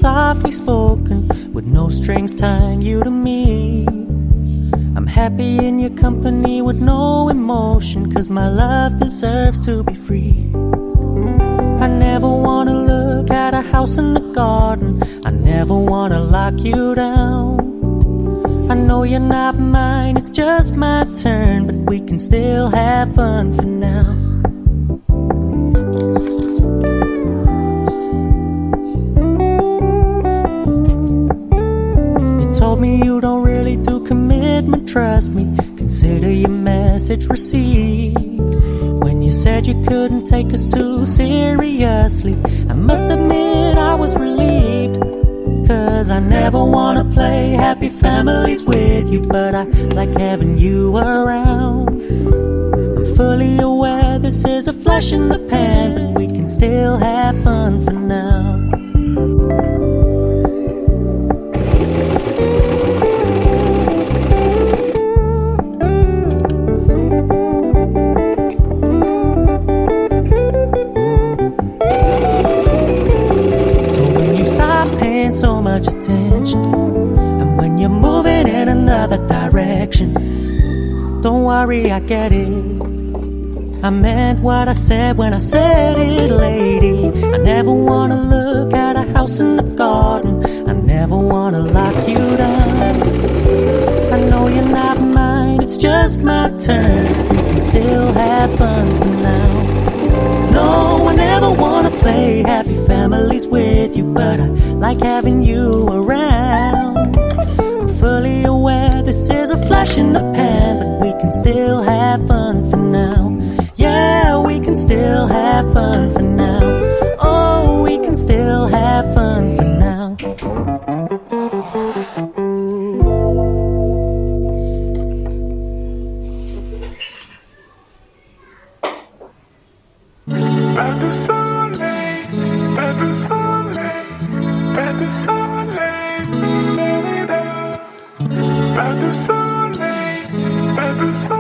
softly spoken, with no strings tying you to me. I'm happy in your company with no emotion, 'cause my love deserves to be free. I never wanna look at a house in the garden, I never wanna lock you down. I know you're not mine, it's just my turn, but we can still have fun for now. You told me you don't really do commitment, trust me, consider your message received. When you said you couldn't take us too seriously, I must admit I was relieved. 'Cause I never wanna play happy families with you, but I like having you around. I'm fully aware this is a flash in the pan, but we can still have fun for now. So much attention, and when you're moving in another direction, don't worry, I get it. I meant what I said when I said it, lady. I never wanna look at a house in the garden, I never wanna lock you down. I know you're not mine, it's just my turn, we can still have fun for now. No, I never wanna play happy families with you, but I like having you around. I'm fully aware this is a flash in the pan, but we can still have fun for now. Yeah, we can still have fun for now. Oh, we can still have fun for now. Pas de soleil, pas de soleil, pas de soleil, pas de soleil, pas de soleil.